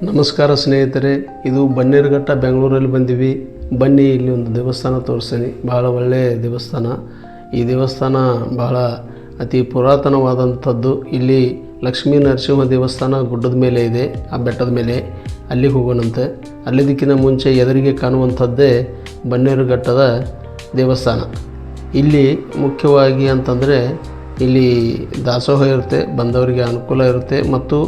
ನಮಸ್ಕಾರ ಸ್ನೇಹಿತರೆ, ಇದು ಬನ್ನೇರುಘಟ್ಟ ಬೆಂಗಳೂರಲ್ಲಿ ಬಂದಿವಿ. ಬನ್ನಿ ಇಲ್ಲಿ ಒಂದು ದೇವಸ್ಥಾನ ತೋರಿಸ್ತೀನಿ. ಬಹಳ ಒಳ್ಳೆಯ ದೇವಸ್ಥಾನ. ಈ ದೇವಸ್ಥಾನ ಬಹಳ ಅತಿ ಪುರಾತನವಾದಂಥದ್ದು. ಇಲ್ಲಿ ಲಕ್ಷ್ಮೀ ನರಸಿಂಹ ದೇವಸ್ಥಾನ ಗುಡ್ಡದ ಮೇಲೆ ಇದೆ, ಆ ಬೆಟ್ಟದ ಮೇಲೆ. ಅಲ್ಲಿಗೆ ಹೋಗೋಣಂತೆ. ಅಲ್ಲಿದ್ದಕ್ಕಿಂತ ಮುಂಚೆ ಎದುರಿಗೆ ಕಾಣುವಂಥದ್ದೇ ಬನ್ನೇರುಘಟ್ಟದ ದೇವಸ್ಥಾನ. ಇಲ್ಲಿ ಮುಖ್ಯವಾಗಿ ಅಂತಂದರೆ ಇಲ್ಲಿ ದಾಸೋಹ ಇರುತ್ತೆ, ಬಂದವರಿಗೆ ಅನುಕೂಲ ಇರುತ್ತೆ. ಮತ್ತು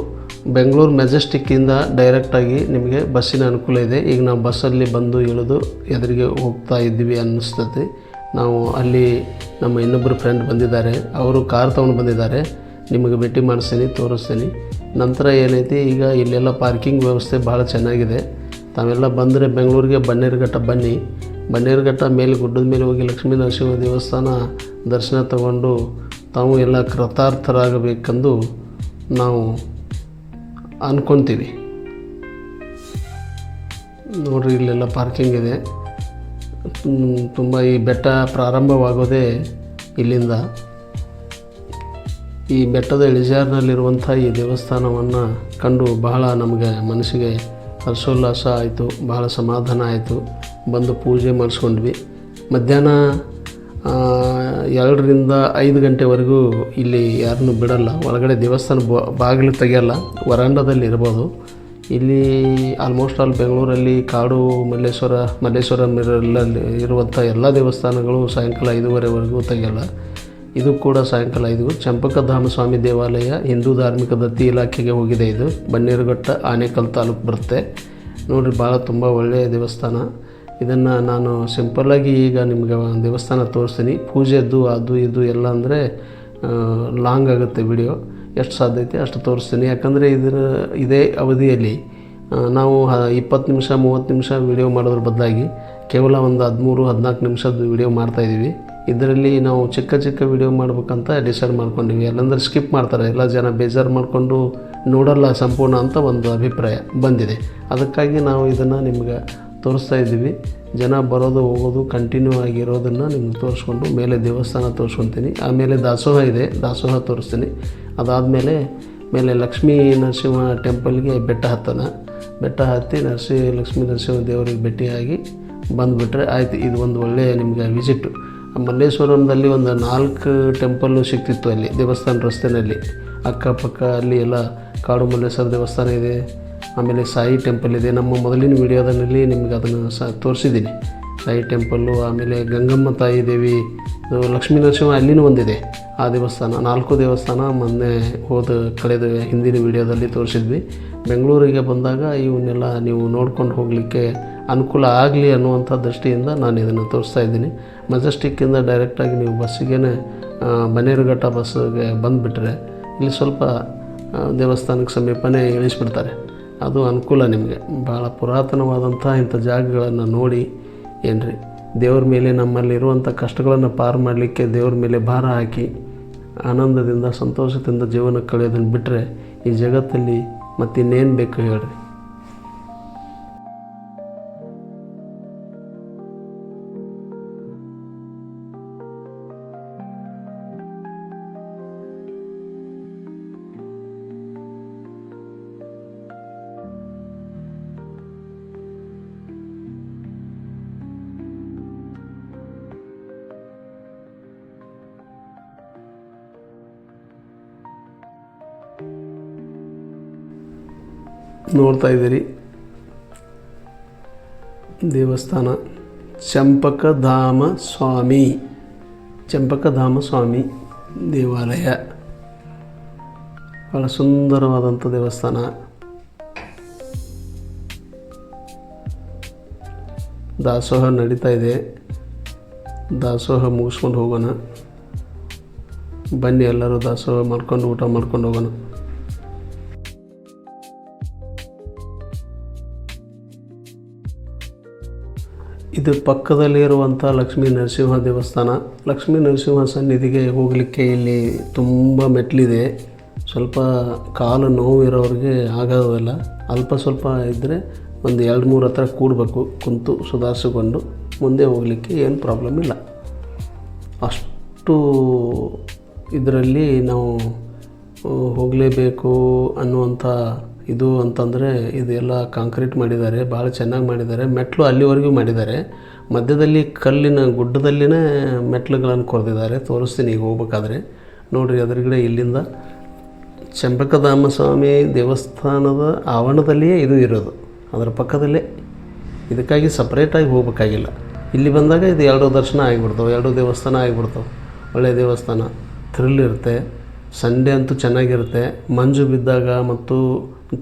ಬೆಂಗಳೂರು ಮೆಜೆಸ್ಟಿಕ್ಕಿಂದ ಡೈರೆಕ್ಟಾಗಿ ನಿಮಗೆ ಬಸ್ಸಿನ ಅನುಕೂಲ ಇದೆ. ಈಗ ನಾವು ಬಸ್ಸಲ್ಲಿ ಬಂದು ಇಳಿದು ಎದುರಿಗೆ ಹೋಗ್ತಾ ಇದ್ದೀವಿ ಅನ್ನಿಸ್ತೈತಿ. ನಾವು ಅಲ್ಲಿ ನಮ್ಮ ಇನ್ನೊಬ್ಬರು ಫ್ರೆಂಡ್ ಬಂದಿದ್ದಾರೆ, ಅವರು ಕಾರ್ ತೊಗೊಂಡು ಬಂದಿದ್ದಾರೆ. ನಿಮಗೆ ಭೇಟಿ ಮಾಡಿಸ್ತೀನಿ, ತೋರಿಸ್ತೀನಿ. ನಂತರ ಏನೈತಿ, ಈಗ ಇಲ್ಲೆಲ್ಲ ಪಾರ್ಕಿಂಗ್ ವ್ಯವಸ್ಥೆ ಭಾಳ ಚೆನ್ನಾಗಿದೆ. ತಾವೆಲ್ಲ ಬಂದರೆ ಬೆಂಗಳೂರಿಗೆ ಬನ್ನೇರುಘಟ್ಟ ಬನ್ನಿ. ಬನ್ನೇರುಘಟ್ಟ ಮೇಲೆ ಗುಡ್ಡದ ಮೇಲೆ ಹೋಗಿ ಲಕ್ಷ್ಮೀ ನರಸಿಂಹ ದೇವಸ್ಥಾನ ದರ್ಶನ ತಗೊಂಡು ತಾವು ಎಲ್ಲ ಕೃತಾರ್ಥರಾಗಬೇಕೆಂದು ನಾವು ಅಂದ್ಕೊತೀವಿ. ನೋಡಿರಿ, ಇಲ್ಲೆಲ್ಲ ಪಾರ್ಕಿಂಗ್ ಇದೆ. ತುಂಬ ಈ ಬೆಟ್ಟ ಪ್ರಾರಂಭವಾಗೋದೇ ಇಲ್ಲಿಂದ. ಈ ಬೆಟ್ಟದ ಇಳಿಜಾರಿನಲ್ಲಿರುವಂಥ ಈ ದೇವಸ್ಥಾನವನ್ನು ಕಂಡು ಬಹಳ ನಮಗೆ ಮನಸ್ಸಿಗೆ ಹರ್ಷೋಲ್ಲಾಸ ಆಯಿತು, ಬಹಳ ಸಮಾಧಾನ ಆಯಿತು. ಬಂದು ಪೂಜೆ ಮಾಡಿಸ್ಕೊಂಡ್ವಿ. ಮಧ್ಯಾಹ್ನ 2 ರಿಂದ 5 ಗಂಟೆವರೆಗೂ ಇಲ್ಲಿ ಯಾರನ್ನೂ ಬಿಡಲ್ಲ. ಒಳಗಡೆ ದೇವಸ್ಥಾನ ಬಾಗಿಲು ತೆಗೆಯಲ್ಲ, ವರಾಂಡದಲ್ಲಿ ಇರ್ಬೋದು. ಇಲ್ಲಿ ಆಲ್ಮೋಸ್ಟ್ ಆಲ್ ಬೆಂಗಳೂರಲ್ಲಿ ಕಾಡು ಮಲ್ಲೇಶ್ವರ ಮಿರರಲ್ಲಿ ಇರುವಂಥ ಎಲ್ಲ ದೇವಸ್ಥಾನಗಳು ಸಾಯಂಕಾಲ 5:30ವರೆಗೂ ತೆಗೆಯಲ್ಲ. ಇದು ಕೂಡ ಸಾಯಂಕಾಲ 5. ಚಂಪಕಧಾಮ ಸ್ವಾಮಿ ದೇವಾಲಯ ಹಿಂದೂ ಧಾರ್ಮಿಕ ದತ್ತಿ ಇಲಾಖೆಗೆ ಹೋಗಿದೆ. ಇದು ಬನ್ನೇರುಘಟ್ಟ, ಆನೇಕಲ್ ತಾಲೂಕು ಬರುತ್ತೆ. ನೋಡಿರಿ, ಭಾಳ ತುಂಬ ಒಳ್ಳೆಯ ದೇವಸ್ಥಾನ. ಇದನ್ನು ನಾನು ಸಿಂಪಲ್ಲಾಗಿ ಈಗ ನಿಮಗೆ ದೇವಸ್ಥಾನ ತೋರಿಸ್ತೀನಿ. ಪೂಜೆದ್ದು ಅದು ಇದು ಎಲ್ಲ ಅಂದರೆ ಲಾಂಗ್ ಆಗುತ್ತೆ ವಿಡಿಯೋ. ಎಷ್ಟು ಸಾಧ್ಯ ಐತೆ ಅಷ್ಟು ತೋರಿಸ್ತೀನಿ. ಯಾಕಂದರೆ ಇದೇ ಅವಧಿಯಲ್ಲಿ ನಾವು 20 ನಿಮಿಷ 30 ನಿಮಿಷ ವಿಡಿಯೋ ಮಾಡೋದ್ರ ಬದಲಾಗಿ ಕೇವಲ ಒಂದು 13-14 ನಿಮಿಷದ ವಿಡಿಯೋ ಮಾಡ್ತಾಯಿದ್ದೀವಿ. ಇದರಲ್ಲಿ ನಾವು ಚಿಕ್ಕ ವಿಡಿಯೋ ಮಾಡ್ಬೇಕಂತ ಡಿಸೈಡ್ ಮಾಡ್ಕೊಂಡಿವಿ. ಎಲ್ಲಂದ್ರೆ ಸ್ಕಿಪ್ ಮಾಡ್ತಾರೆ, ಎಲ್ಲ ಜನ ಬೇಜಾರು ಮಾಡಿಕೊಂಡು ನೋಡಲ್ಲ ಸಂಪೂರ್ಣ ಅಂತ ಒಂದು ಅಭಿಪ್ರಾಯ ಬಂದಿದೆ. ಅದಕ್ಕಾಗಿ ನಾವು ಇದನ್ನು ನಿಮ್ಗೆ ತೋರಿಸ್ತಾ ಇದ್ದೀವಿ. ಜನ ಬರೋದು ಹೋಗೋದು ಕಂಟಿನ್ಯೂ ಆಗಿರೋದನ್ನು ನಿಮ್ಗೆ ತೋರಿಸ್ಕೊಂಡು ಮೇಲೆ ದೇವಸ್ಥಾನ ತೋರಿಸ್ಕೊತೀನಿ. ಆಮೇಲೆ ದಾಸೋಹ ಇದೆ, ದಾಸೋಹ ತೋರಿಸ್ತೀನಿ. ಅದಾದಮೇಲೆ ಮೇಲೆ ಲಕ್ಷ್ಮೀ ನರಸಿಂಹ ಟೆಂಪಲ್ಗೆ ಬೆಟ್ಟ ಹತ್ತಿ ಲಕ್ಷ್ಮೀ ನರಸಿಂಹ ದೇವರಿಗೆ ಭೇಟಿಯಾಗಿ ಬಂದುಬಿಟ್ರೆ ಆಯಿತು. ಇದು ಒಂದು ಒಳ್ಳೆಯ ನಿಮಗೆ ವಿಸಿಟ್ಟು. ಮಲ್ಲೇಶ್ವರಂದಲ್ಲಿ ಒಂದು 4 ಟೆಂಪಲ್ಲು ಸಿಗ್ತಿತ್ತು ಅಲ್ಲಿ ದೇವಸ್ಥಾನ ರಸ್ತೆಯಲ್ಲಿ. ಅಕ್ಕಪಕ್ಕ ಅಲ್ಲಿ ಎಲ್ಲ ಕಾಡು ಮಲ್ಲೇಶ್ವರ ದೇವಸ್ಥಾನ ಇದೆ. ಆಮೇಲೆ ಸಾಯಿ ಟೆಂಪಲ್ ಇದೆ. ನಮ್ಮ ಮೊದಲಿನ ವಿಡಿಯೋದಲ್ಲಿ ನಿಮ್ಗೆ ಅದನ್ನು ತೋರಿಸಿದ್ದೀನಿ, ಸಾಯಿ ಟೆಂಪಲ್ಲು. ಆಮೇಲೆ ಗಂಗಮ್ಮ ತಾಯಿ ದೇವಿ, ಲಕ್ಷ್ಮೀ ನರಸಿಂಹ ಅಲ್ಲಿನೂ ಒಂದಿದೆ ಆ ದೇವಸ್ಥಾನ. 4 ದೇವಸ್ಥಾನ ಮೊನ್ನೆ ಕಳೆದ ಹಿಂದಿನ ವಿಡಿಯೋದಲ್ಲಿ ತೋರಿಸಿದ್ವಿ. ಬೆಂಗಳೂರಿಗೆ ಬಂದಾಗ ಇವನ್ನೆಲ್ಲ ನೀವು ನೋಡ್ಕೊಂಡು ಹೋಗಲಿಕ್ಕೆ ಅನುಕೂಲ ಆಗಲಿ ಅನ್ನುವಂಥ ದೃಷ್ಟಿಯಿಂದ ನಾನು ಇದನ್ನು ತೋರಿಸ್ತಾ ಇದ್ದೀನಿ. ಮೆಜೆಸ್ಟಿಕ್ಕಿಂದ ಡೈರೆಕ್ಟಾಗಿ ನೀವು ಬಸ್ಸಿಗೆ ಬನ್ನೇರುಘಟ್ಟ ಬಸ್ಸಿಗೆ ಬಂದುಬಿಟ್ರೆ ಇಲ್ಲಿ ಸ್ವಲ್ಪ ದೇವಸ್ಥಾನಕ್ಕೆ ಸಮೀಪನೇ ಇಳಿಸ್ಬಿಡ್ತಾರೆ. ಅದು ಅನುಕೂಲ ನಿಮಗೆ. ಭಾಳ ಪುರಾತನವಾದಂಥ ಇಂಥ ಜಾಗಗಳನ್ನು ನೋಡಿ ಏನ್ರಿ, ದೇವ್ರ ಮೇಲೆ ನಮ್ಮಲ್ಲಿರುವಂಥ ಕಷ್ಟಗಳನ್ನು ಪಾರು ಮಾಡಲಿಕ್ಕೆ ದೇವ್ರ ಮೇಲೆ ಭಾರ ಹಾಕಿ ಆನಂದದಿಂದ ಸಂತೋಷದಿಂದ ಜೀವನ ಕಳೆಯೋದನ್ನು ಬಿಟ್ಟರೆ ಈ ಜಗತ್ತಲ್ಲಿ ಮತ್ತಿನ್ನೇನು ಬೇಕು ಹೇಳ್ರಿ. ನೋಡ್ತಾ ಇದ್ದೀರಿ ದೇವಸ್ಥಾನ ಚಂಪಕಧಾಮ ಸ್ವಾಮಿ ದೇವಾಲಯ. ಭಾಳ ಸುಂದರವಾದಂಥ ದೇವಸ್ಥಾನ. ದಾಸೋಹ ನಡೀತಾ ಇದೆ. ದಾಸೋಹ ಮುಗಿಸ್ಕೊಂಡು ಹೋಗೋಣ ಬನ್ನಿ. ಎಲ್ಲರೂ ದಾಸೋಹ ಮಾಡ್ಕೊಂಡು ಊಟ ಮಾಡ್ಕೊಂಡು ಹೋಗೋಣ. ಇದು ಪಕ್ಕದಲ್ಲಿ ಇರುವಂಥ ಲಕ್ಷ್ಮೀ ನರಸಿಂಹ ದೇವಸ್ಥಾನ. ಲಕ್ಷ್ಮೀ ನರಸಿಂಹ ಸನ್ನಿಧಿಗೆ ಹೋಗಲಿಕ್ಕೆ ಇಲ್ಲಿ ತುಂಬ ಮೆಟ್ಲಿದೆ. ಸ್ವಲ್ಪ ಕಾಲು ನೋವು ಇರೋರಿಗೆ ಆಗೋದಿಲ್ಲ. ಅಲ್ಪ ಸ್ವಲ್ಪ ಇದ್ದರೆ ಒಂದು 2-3 ಹತ್ರ ಕೂಡಬೇಕು, ಕುಂತು ಸುಧಾರಿಸಿಕೊಂಡು ಮುಂದೆ ಹೋಗಲಿಕ್ಕೆ ಏನು ಪ್ರಾಬ್ಲಮ್ ಇಲ್ಲ. ಅಷ್ಟು ಇದರಲ್ಲಿ ನಾವು ಹೋಗಲೇಬೇಕು ಅನ್ನುವಂಥ ಇದು ಅಂತಂದರೆ ಇದೆಲ್ಲ ಕಾಂಕ್ರೀಟ್ ಮಾಡಿದ್ದಾರೆ, ಭಾಳ ಚೆನ್ನಾಗಿ ಮಾಡಿದ್ದಾರೆ. ಮೆಟ್ಲು ಅಲ್ಲಿವರೆಗೂ ಮಾಡಿದ್ದಾರೆ. ಮಧ್ಯದಲ್ಲಿ ಕಲ್ಲಿನ ಗುಡ್ಡದಲ್ಲಿನೇ ಮೆಟ್ಲುಗಳನ್ನು ಕೊರೆದಿದ್ದಾರೆ. ತೋರಿಸ್ತೀನಿ ಈಗ ಹೋಗ್ಬೇಕಾದ್ರೆ. ನೋಡಿರಿ ಎದುರುಗಡೆ ಇಲ್ಲಿಂದ ಚಂಪಕಧಾಮ ಸ್ವಾಮಿ ದೇವಸ್ಥಾನದ ಆವರಣದಲ್ಲಿಯೇ ಇದು ಇರೋದು, ಅದರ ಪಕ್ಕದಲ್ಲೇ. ಇದಕ್ಕಾಗಿ ಸಪ್ರೇಟಾಗಿ ಹೋಗ್ಬೇಕಾಗಿಲ್ಲ. ಇಲ್ಲಿ ಬಂದಾಗ ಇದು 2 ದರ್ಶನ ಆಗಿಬಿಡ್ತಾವೆ, 2 ದೇವಸ್ಥಾನ ಆಗಿಬಿಡ್ತಾವೆ. ಒಳ್ಳೆಯ ದೇವಸ್ಥಾನ, ಥ್ರಿಲ್ ಇರುತ್ತೆ. ಸಂಡೇ ಅಂತೂ ಚೆನ್ನಾಗಿರುತ್ತೆ. ಮಂಜು ಬಿದ್ದಾಗ ಮತ್ತು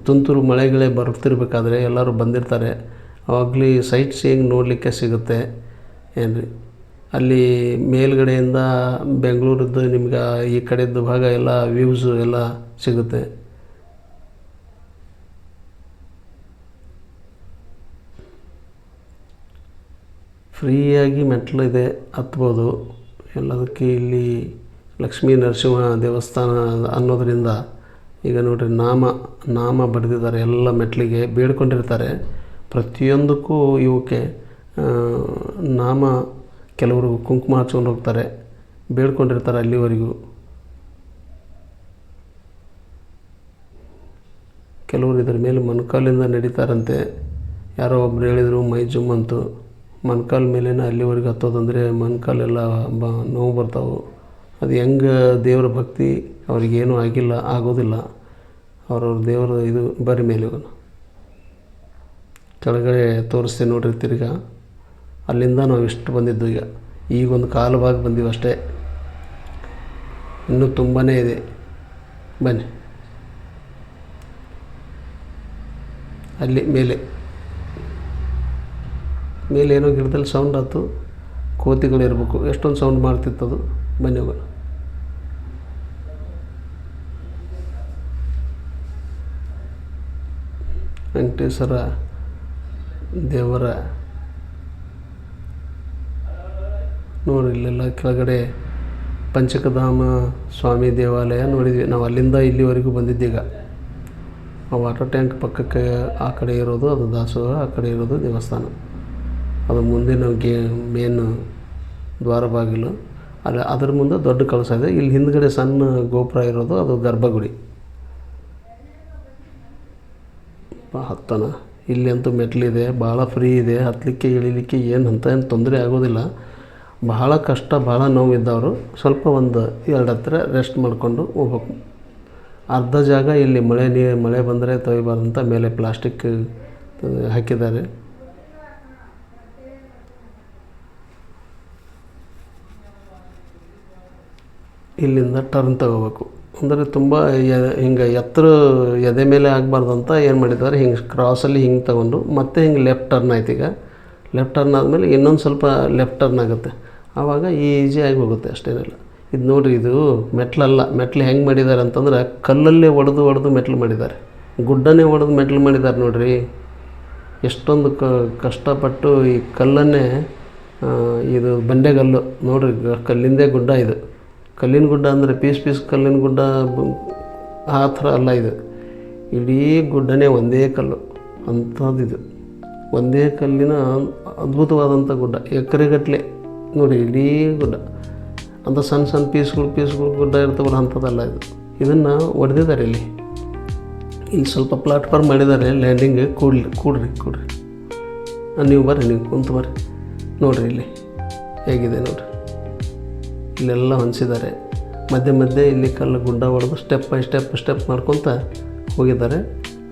ತುಂತುರು ಮಳೆಗಳೇ ಬರ್ತಿರ್ಬೇಕಾದ್ರೆ ಎಲ್ಲರೂ ಬಂದಿರ್ತಾರೆ. ಆವಾಗಲೇ ಸೈಟ್ ಸೀಯಿಂಗ್ ನೋಡಲಿಕ್ಕೆ ಸಿಗುತ್ತೆ. ಏನು ರೀ, ಅಲ್ಲಿ ಮೇಲ್ಗಡೆಯಿಂದ ಬೆಂಗಳೂರದ್ದು ನಿಮ್ಗೆ ಈ ಕಡೆದ್ದು ಭಾಗ ಎಲ್ಲ ವ್ಯೂಸು ಎಲ್ಲ ಸಿಗುತ್ತೆ. ಫ್ರೀಯಾಗಿ ಮೆಟ್ಲಿದೆ, ಹತ್ಬೋದು. ಎಲ್ಲದಕ್ಕೆ ಇಲ್ಲಿ ಲಕ್ಷ್ಮೀ ನರಸಿಂಹ ದೇವಸ್ಥಾನ ಅನ್ನೋದರಿಂದ ಈಗ ನೋಡಿರಿ ನಾಮ ಬರೆದಿದ್ದಾರೆ. ಎಲ್ಲ ಮೆಟ್ಲಿಗೆ ಬೇಡ್ಕೊಂಡಿರ್ತಾರೆ. ಪ್ರತಿಯೊಂದಕ್ಕೂ ಇವಕ್ಕೆ ನಾಮ, ಕೆಲವರು ಕುಂಕುಮ ಹಚ್ಕೊಂಡು ಹೋಗ್ತಾರೆ, ಬೇಡ್ಕೊಂಡಿರ್ತಾರೆ ಅಲ್ಲಿವರೆಗೂ. ಕೆಲವರು ಇದ್ರ ಮೇಲೆ ಮೊಣಕಾಲಿಂದ ನಡೀತಾರಂತೆ. ಯಾರೋ ಒಬ್ರು ಹೇಳಿದರು ಮೈ ಜುಮ್ ಅಂತು. ಮೊಣಕಾಲ ಮೇಲೇ ಅಲ್ಲಿವರೆಗೆ ಹತ್ತೋದಂದರೆ ಮೊಣಕಾಲೆಲ್ಲ ನೋವು ಬರ್ತಾವೆ. ಅದು ಹೆಂಗೆ ದೇವರ ಭಕ್ತಿ, ಅವ್ರಿಗೇನೂ ಆಗೋದಿಲ್ಲ. ಅವ್ರವ್ರ ದೇವರ ಇದು ಬರಿ ಮೇಲೆ ಕೆಳಗಡೆ ತೋರಿಸ್ತೀನಿ ನೋಡ್ರಿ. ತಿರ್ಗಾ ಅಲ್ಲಿಂದ ನಾವು ಇಷ್ಟು ಬಂದಿದ್ದು. ಈಗೊಂದು ಕಾಲು ಭಾಗ ಬಂದೀವಿ ಅಷ್ಟೇ, ಇನ್ನೂ ತುಂಬಾ ಇದೆ. ಬನ್ನಿ, ಅಲ್ಲಿ ಮೇಲೆ ಏನೋ ಗಿಡದಲ್ಲಿ ಸೌಂಡ್ ಆಯ್ತು, ಕೋತಿಗಳಿರ್ಬೇಕು. ಎಷ್ಟೊಂದು ಸೌಂಡ್ ಮಾಡ್ತಿತ್ತದು. ಬನ್ನಿ ಹೋಗೋಣ. ವೆಂಕಟೇಶ್ವರ ದೇವರ ನೋಡಿ, ಇಲ್ಲೆಲ್ಲ ಕೆಳಗಡೆ ಪಂಚಕಧಾಮ ಸ್ವಾಮಿ ದೇವಾಲಯ ನೋಡಿದ್ವಿ ನಾವು. ಅಲ್ಲಿಂದ ಇಲ್ಲಿವರೆಗೂ ಬಂದಿದ್ದೀಗ. ಆ ವಾಟರ್ ಟ್ಯಾಂಕ್ ಪಕ್ಕಕ್ಕೆ ಆ ಕಡೆ ಇರೋದು ಅದು ದಾಸೋಹ, ಆ ಕಡೆ ಇರೋದು ದೇವಸ್ಥಾನ. ಅದು ಮುಂದಿನ ಮೇನ್ ದ್ವಾರ ಬಾಗಿಲು. ಅದರ ಮುಂದೆ ದೊಡ್ಡ ಕಳಸ ಇದೆ. ಇಲ್ಲಿ ಹಿಂದ್ಗಡೆ ಸಣ್ಣ ಗೋಪುರ ಇರೋದು ಅದು ಗರ್ಭಗುಡಿ. ಹತ್ತನ ಇಲ್ಲಿ ಅಂತೂ ಮೆಟ್ಲಿದೆ, ಭಾಳ ಫ್ರೀ ಇದೆ. ಹತ್ತಲಿಕ್ಕೆ ಇಳಿಲಿಕ್ಕೆ ಏನು ತೊಂದರೆ ಆಗೋದಿಲ್ಲ. ಬಹಳ ಕಷ್ಟ, ಭಾಳ ನೋವಿದ್ದವರು ಸ್ವಲ್ಪ ಒಂದು 2 ಹತ್ತಿರ ರೆಸ್ಟ್ ಮಾಡಿಕೊಂಡು ಹೋಗ್ಬೇಕು. ಅರ್ಧ ಜಾಗ ಇಲ್ಲಿ ಮಳೆ ಬಂದರೆ ತೊಯ್ಬಾರ್ದಂತ ಮೇಲೆ ಪ್ಲಾಸ್ಟಿಕ್ ಹಾಕಿದ್ದಾರೆ. ಇಲ್ಲಿಂದ ಟರ್ನ್ ತಗೋಬೇಕು. ಅಂದರೆ ತುಂಬ ಹಿಂಗೆ ಎತ್ತರ ಎದೆ ಮೇಲೆ ಆಗಬಾರ್ದಂತ ಏನು ಮಾಡಿದ್ದಾರೆ, ಹಿಂಗೆ ಕ್ರಾಸಲ್ಲಿ ಹಿಂಗೆ ತಗೊಂಡು ಮತ್ತೆ ಹಿಂಗೆ ಲೆಫ್ಟ್ ಟರ್ನ್ ಆಯ್ತು. ಈಗ ಲೆಫ್ಟ್ ಟರ್ನ್ ಆದಮೇಲೆ ಇನ್ನೊಂದು ಸ್ವಲ್ಪ ಲೆಫ್ಟ್ ಟರ್ನ್ ಆಗುತ್ತೆ. ಆವಾಗ ಈಸಿಯಾಗಿ ಹೋಗುತ್ತೆ, ಅಷ್ಟೇನಿಲ್ಲ. ಇದು ನೋಡಿರಿ, ಇದು ಮೆಟ್ಲಲ್ಲ. ಮೆಟ್ಲು ಹೆಂಗೆ ಮಾಡಿದ್ದಾರೆ ಅಂತಂದ್ರೆ ಕಲ್ಲಲ್ಲೇ ಒಡೆದು ಮೆಟ್ಲು ಮಾಡಿದ್ದಾರೆ. ಗುಡ್ಡನೇ ಒಡೆದು ಮೆಟ್ಲು ಮಾಡಿದ್ದಾರೆ ನೋಡಿರಿ. ಎಷ್ಟೊಂದು ಕಷ್ಟಪಟ್ಟು ಈ ಕಲ್ಲನ್ನೇ, ಇದು ಬಂಡೆಗಲ್ಲು ನೋಡಿರಿ, ಕಲ್ಲಿಂದೇ ಗುಡ್ಡ ಇದು. ಕಲ್ಲಿನ ಗುಡ್ಡ ಅಂದರೆ ಪೀಸ್ ಕಲ್ಲಿನ ಗುಡ್ಡ ಆ ಥರ ಅಲ್ಲ ಇದು. ಇಡೀ ಗುಡ್ಡನೇ ಒಂದೇ ಕಲ್ಲು ಅಂಥದ್ದಿದು. ಒಂದೇ ಕಲ್ಲಿನ ಅದ್ಭುತವಾದಂಥ ಗುಡ್ಡ, ಎಕರೆಗಟ್ಟಲೆ ನೋಡಿ. ಇಡೀ ಗುಡ್ಡ ಅಂತ ಸಣ್ಣ ಪೀಸ್ಗಳು ಗುಡ್ಡ ಇರ್ತವಲ್ಲ, ಅಂಥದ್ದಲ್ಲ ಇದು. ಇದನ್ನು ಹೊಡೆದಿದ್ದಾರೆ. ಇಲ್ಲಿ ಸ್ವಲ್ಪ ಪ್ಲಾಟ್ಫಾರ್ಮ್ ಮಾಡಿದ್ದಾರೆ ಲ್ಯಾಂಡಿಂಗ್. ಕೂಡ್ರಿ ನೀವು ಬರ್ರಿ, ನೀವು ಕುಂತು ಬರ್ರಿ. ನೋಡಿರಿ ಇಲ್ಲಿ ಹೇಗಿದೆ ನೋಡಿರಿ. ಇಲ್ಲೆಲ್ಲ ಹೊಂದಿಸಿದ್ದಾರೆ. ಮಧ್ಯೆ ಇಲ್ಲಿ ಕಲ್ಲು ಗುಡ್ಡ ಹೊಡೆದು ಸ್ಟೆಪ್ ಬೈ ಸ್ಟೆಪ್ ಮಾಡ್ಕೊತ ಹೋಗಿದ್ದಾರೆ.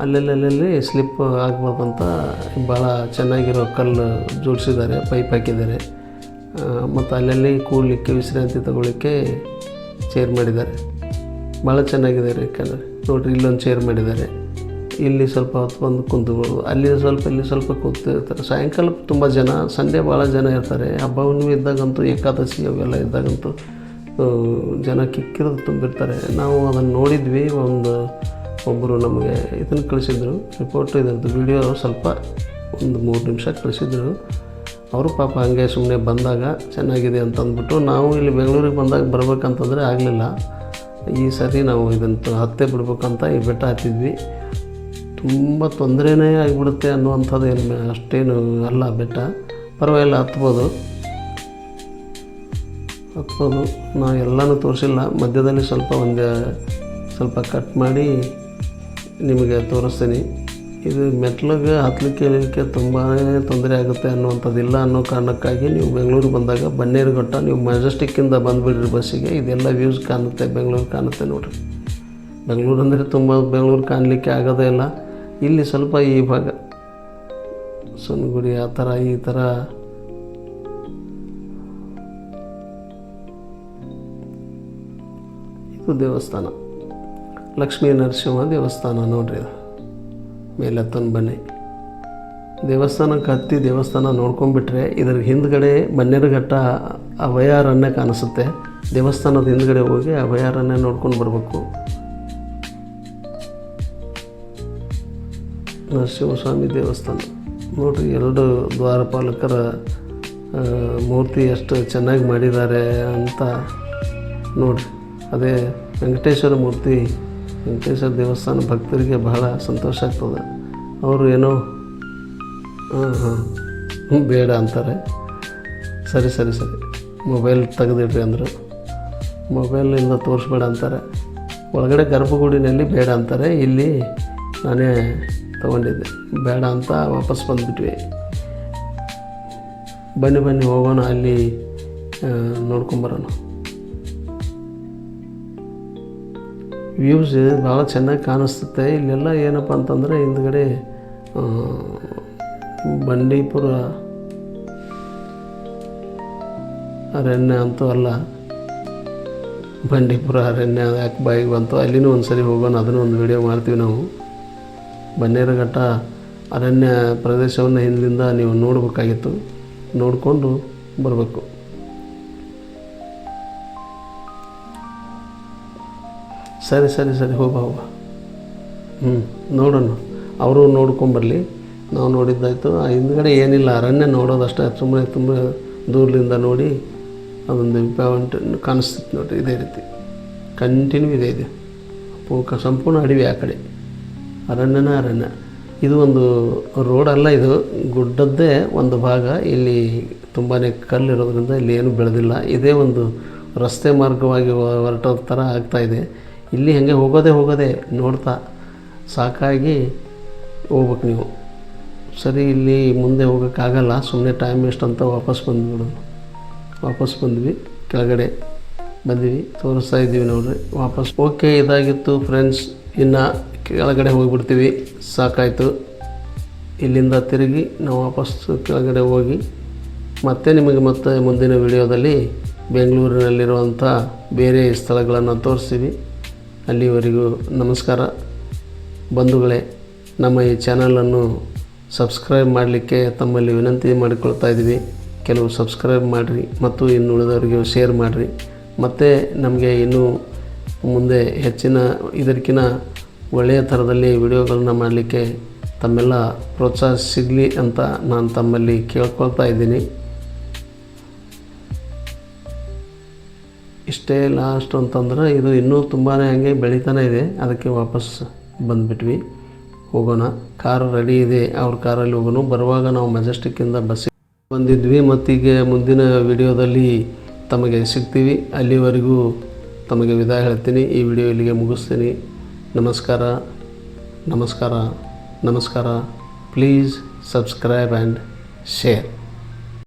ಅಲ್ಲೆಲ್ಲಿ ಸ್ಲಿಪ್ ಆಗಬಾರ್ದಂತ ಭಾಳ ಚೆನ್ನಾಗಿರೋ ಕಲ್ಲು ಜೋಡಿಸಿದ್ದಾರೆ, ಪೈಪ್ ಹಾಕಿದ್ದಾರೆ. ಮತ್ತು ಅಲ್ಲೆಲ್ಲಿ ಕೂಡಲಿಕ್ಕೆ, ವಿಶ್ರಾಂತಿ ತಗೊಳ್ಳಿಕ್ಕೆ ಚೇರ್ ಮಾಡಿದ್ದಾರೆ. ಭಾಳ ಚೆನ್ನಾಗಿದೆ ರೀ. ನೋಡಿರಿ, ಇಲ್ಲೊಂದು ಚೇರ್ ಮಾಡಿದ್ದಾರೆ. ಇಲ್ಲಿ ಸ್ವಲ್ಪ ಹೊತ್ತು ಬಂದು ಕುಂತ್ಕೊಳ್ಳೋದು, ಇಲ್ಲಿ ಸ್ವಲ್ಪ ಕೂತಿರ್ತಾರೆ. ಸಾಯಂಕಾಲ ತುಂಬ ಜನ, ಸಂಡೇ ಭಾಳ ಜನ ಇರ್ತಾರೆ. ಹಬ್ಬ ಹುಣ್ಣಿಮೆ ಇದ್ದಾಗಂತೂ, ಏಕಾದಶಿ ಅವೆಲ್ಲ ಇದ್ದಾಗಂತೂ ಜನ ಕಿಕ್ಕಿರೋದು ತುಂಬಿರ್ತಾರೆ. ನಾವು ಅದನ್ನು ನೋಡಿದ್ವಿ. ಒಬ್ಬರು ನಮಗೆ ಇದನ್ನು ಕಳಿಸಿದ್ರು, ರಿಪೋರ್ಟು, ಇದರದ್ದು ವಿಡಿಯೋ ಸ್ವಲ್ಪ ಒಂದು 3 ನಿಮಿಷ ಕಳಿಸಿದ್ರು. ಅವರು ಪಾಪ ಹಾಗೆ ಸುಮ್ಮನೆ ಬಂದಾಗ ಚೆನ್ನಾಗಿದೆ ಅಂತಂದ್ಬಿಟ್ಟು, ನಾವು ಇಲ್ಲಿ ಬೆಂಗಳೂರಿಗೆ ಬಂದಾಗ ಬರ್ಬೇಕಂತಂದರೆ ಆಗಲಿಲ್ಲ. ಈ ಸರಿ ನಾವು ಇದನ್ನು ಹತ್ತೇ ಬಿಡ್ಬೇಕಂತ ಈ ಬೆಟ್ಟ ಹತ್ತಿದ್ವಿ. ತುಂಬ ತೊಂದರೆನೇ ಆಗಿಬಿಡುತ್ತೆ ಅನ್ನುವಂಥದ್ದು ಏನು ಅಷ್ಟೇನು ಅಲ್ಲ ಬೆಟ್ಟ. ಪರವಾಗಿಲ್ಲ, ಹತ್ಬೋದು. ನಾ ಎಲ್ಲನೂ ತೋರಿಸಿಲ್ಲ. ಮಧ್ಯದಲ್ಲಿ ಸ್ವಲ್ಪ ಕಟ್ ಮಾಡಿ ನಿಮಗೆ ತೋರಿಸ್ತೀನಿ. ಇದು ಮೆಟ್ಲಿಗೆ ಹತ್ತಲಿಕ್ಕೆ ಇಳಿಲಿಕ್ಕೆ ತುಂಬಾ ತೊಂದರೆ ಆಗುತ್ತೆ ಅನ್ನುವಂಥದ್ದಿಲ್ಲ ಅನ್ನೋ ಕಾರಣಕ್ಕಾಗಿ ನೀವು ಬೆಂಗಳೂರು ಬಂದಾಗ ಬನ್ನೇರುಘಟ್ಟ ನೀವು ಮೆಜೆಸ್ಟಿಕ್ಕಿಂದ ಬಂದುಬಿಡ್ರಿ ಬಸ್ಸಿಗೆ. ಇದೆಲ್ಲ ವ್ಯೂಸ್ ಕಾಣುತ್ತೆ, ಬೆಂಗಳೂರು ಕಾಣುತ್ತೆ ನೋಡಿರಿ. ಬೆಂಗಳೂರು ಅಂದರೆ ತುಂಬ ಬೆಂಗಳೂರು ಕಾಣಲಿಕ್ಕೆ ಆಗೋದೇ ಇಲ್ಲ. ಇಲ್ಲಿ ಸ್ವಲ್ಪ ಈ ಭಾಗ ಸೊನ್ಗುಡಿ ಆ ಥರ ಈ ಥರ ಇದು ದೇವಸ್ಥಾನ, ಲಕ್ಷ್ಮೀ ನರಸಿಂಹ ದೇವಸ್ಥಾನ ನೋಡ್ರಿ. ಅದು ಮೇಲೆ ಹತ್ತನ ಬನ್ನಿ. ದೇವಸ್ಥಾನಕ್ಕೆ ಹತ್ತಿ ದೇವಸ್ಥಾನ ನೋಡ್ಕೊಂಡ್ಬಿಟ್ರೆ ಇದರ ಹಿಂದ್ಗಡೆ ಬನ್ನೇರುಘಟ್ಟ ಅಭಯಾರಣ್ಯ ಕಾಣಿಸುತ್ತೆ. ದೇವಸ್ಥಾನದ ಹಿಂದ್ಗಡೆ ಹೋಗಿ ಅಭಯಾರಣ್ಯ ನೋಡ್ಕೊಂಡು ಬರಬೇಕು. ನರಸಿಂಹಸ್ವಾಮಿ ದೇವಸ್ಥಾನ ನೋಡಿರಿ. ಎರಡು ದ್ವಾರಪಾಲಕರ ಮೂರ್ತಿ ಎಷ್ಟು ಚೆನ್ನಾಗಿ ಮಾಡಿದ್ದಾರೆ ಅಂತ ನೋಡಿರಿ. ಅದೇ ವೆಂಕಟೇಶ್ವರ ಮೂರ್ತಿ, ವೆಂಕಟೇಶ್ವರ ದೇವಸ್ಥಾನ ಭಕ್ತರಿಗೆ ಬಹಳ ಸಂತೋಷ ಆಗ್ತದೆ. ಅವರು ಏನೋ ಬೇಡ ಅಂತಾರೆ. ಸರಿ ಮೊಬೈಲ್ ತೆಗೆದಿಡ್ರಿ ಅಂದರು. ಮೊಬೈಲಿಂದ ತೋರಿಸ್ಬೇಡ ಅಂತಾರೆ. ಒಳಗಡೆ ಗರ್ಭಗುಡಿನಲ್ಲಿ ಬೇಡ ಅಂತಾರೆ. ಇಲ್ಲಿ ನಾನೇ ತೊಗೊಂಡಿದ್ದೆ, ಬೇಡ ಅಂತ ವಾಪಸ್ ಬಂದುಬಿಟ್ವಿ. ಬನ್ನಿ ಹೋಗೋಣ, ಅಲ್ಲಿ ನೋಡ್ಕೊಂಬರೋಣ. ವ್ಯೂಸ್ ಭಾಳ ಚೆನ್ನಾಗಿ ಕಾಣಿಸ್ತತೆ. ಇಲ್ಲೆಲ್ಲ ಏನಪ್ಪ ಅಂತಂದರೆ ಹಿಂದ್ಗಡೆ ಬಂಡೀಪುರ ಅರಣ್ಯ ಅಂತೂ ಅಲ್ಲ, ಬಂಡೀಪುರ ಅರಣ್ಯ ಯಾಕೆ ಬಾಯಿಗೆ ಬಂತು. ಅಲ್ಲಿನೂ ಒಂದು ಸರಿ ಹೋಗೋಣ, ಅದನ್ನು ಒಂದು ವಿಡಿಯೋ ಮಾಡ್ತೀವಿ ನಾವು. ಬನ್ನೇರುಘಟ್ಟ ಅರಣ್ಯ ಪ್ರದೇಶವನ್ನು ಹಿಂದಿಂದ ನೀವು ನೋಡಬೇಕಾಗಿತ್ತು, ನೋಡಿಕೊಂಡು ಬರಬೇಕು. ಸರಿ ಹೋಗ ನೋಡೋಣ. ಅವರು ನೋಡ್ಕೊಂಬರಲಿ, ನಾವು ನೋಡಿದ್ದಾಯಿತು. ಆ ಹಿಂದ್ಗಡೆ ಏನಿಲ್ಲ, ಅರಣ್ಯ ನೋಡೋದಷ್ಟೇ. ಸುಮ್ಮನೆ ತುಂಬ ದೂರದಿಂದ ನೋಡಿ ಅದೊಂದು ಪಾಯಿಂಟ್ ಕಾಣಿಸ್ತಿತ್ತು ನೋಡಿರಿ. ಇದೇ ರೀತಿ ಕಂಟಿನ್ಯೂ ಇದೆ ಸಂಪೂರ್ಣ ಅಡವಿ. ಆ ಕಡೆ ಅರಣ್ಯ. ಇದು ಒಂದು ರೋಡ್ ಅಲ್ಲ, ಇದು ಗುಡ್ಡದ್ದೇ ಒಂದು ಭಾಗ. ಇಲ್ಲಿ ತುಂಬಾ ಕಲ್ಲಿರೋದ್ರಿಂದ ಇಲ್ಲಿ ಏನೂ ಬೆಳೆದಿಲ್ಲ. ಇದೇ ಒಂದು ರಸ್ತೆ ಮಾರ್ಗವಾಗಿ ಹೊರಟೋ ಥರ ಆಗ್ತಾಯಿದೆ. ಇಲ್ಲಿ ಹಾಗೆ ಹೋಗೋದೇ ನೋಡ್ತಾ ಸಾಕಾಗಿ ಹೋಗ್ಬೇಕು ನೀವು. ಸರಿ, ಇಲ್ಲಿ ಮುಂದೆ ಹೋಗೋಕ್ಕಾಗಲ್ಲ, ಸುಮ್ಮನೆ ಟೈಮ್ ವೇಸ್ಟ್ ಅಂತ ವಾಪಸ್ ಬಂದ್ವಿ. ಕೆಳಗಡೆ ಬಂದ್ವಿ, ತೋರಿಸ್ತಾ ಇದ್ದೀವಿ ನೋಡ್ರಿ ವಾಪಸ್. ಓಕೆ, ಇದಾಗಿತ್ತು ಫ್ರೆಂಡ್ಸ್. ಇನ್ನು ಕೆಳಗಡೆ ಹೋಗಿಬಿಡ್ತೀವಿ, ಸಾಕಾಯಿತು. ಇಲ್ಲಿಂದ ತಿರುಗಿ ನಾವು ವಾಪಸ್ ಕೆಳಗಡೆ ಹೋಗಿ ಮತ್ತೆ ಮುಂದಿನ ವಿಡಿಯೋದಲ್ಲಿ ಬೆಂಗಳೂರಿನಲ್ಲಿರುವಂಥ ಬೇರೆ ಸ್ಥಳಗಳನ್ನು ತೋರಿಸ್ತೀವಿ. ಅಲ್ಲಿವರೆಗೂ ನಮಸ್ಕಾರ ಬಂಧುಗಳೇ. ನಮ್ಮ ಈ ಚಾನಲನ್ನು ಸಬ್ಸ್ಕ್ರೈಬ್ ಮಾಡಲಿಕ್ಕೆ ತಮ್ಮಲ್ಲಿ ವಿನಂತಿ ಮಾಡಿಕೊಳ್ತಾ ಇದ್ದೀವಿ. ಕೆಲವು ಸಬ್ಸ್ಕ್ರೈಬ್ ಮಾಡಿರಿ ಮತ್ತು ಇನ್ನು ಉಳಿದವರಿಗೆ ಶೇರ್ ಮಾಡಿರಿ. ಮತ್ತು ನಮಗೆ ಇನ್ನೂ ಮುಂದೆ ಹೆಚ್ಚಿನ ಇದಕ್ಕಿಂತ ಒಳ್ಳೆಯ ಥರದಲ್ಲಿ ವಿಡಿಯೋಗಳನ್ನ ಮಾಡಲಿಕ್ಕೆ ತಮ್ಮೆಲ್ಲ ಪ್ರೋತ್ಸಾಹ ಸಿಗಲಿ ಅಂತ ನಾನು ತಮ್ಮಲ್ಲಿ ಕೇಳ್ಕೊಳ್ತಾ ಇದ್ದೀನಿ. ಇಷ್ಟೇ ಲಾಸ್ಟ್ ಅಂತಂದ್ರೆ ಇದು ಇನ್ನೂ ತುಂಬಾ ಹಾಗೆ ಬೆಳೀತಾನೆ ಇದೆ. ಅದಕ್ಕೆ ವಾಪಸ್ ಬಂದುಬಿಟ್ವಿ. ಹೋಗೋಣ, ಕಾರು ರೆಡಿ ಇದೆ, ಅವ್ರ ಕಾರಲ್ಲಿ ಹೋಗೋಣ. ಬರುವಾಗ ನಾವು ಮೆಜೆಸ್ಟಿಕ್ಕಿಂದ ಬಸ್ಸಿಗೆ ಬಂದಿದ್ವಿ. ಮತ್ತೀಗ ಮುಂದಿನ ವಿಡಿಯೋದಲ್ಲಿ ತಮಗೆ ಸಿಗ್ತೀವಿ. ಅಲ್ಲಿವರೆಗೂ ತಮಗೆ ವಿದಾಯ ಹೇಳ್ತೀನಿ. ಈ ವಿಡಿಯೋ ಇಲ್ಲಿಗೆ ಮುಗಿಸ್ತೀನಿ. ನಮಸ್ಕಾರ. Please subscribe and share.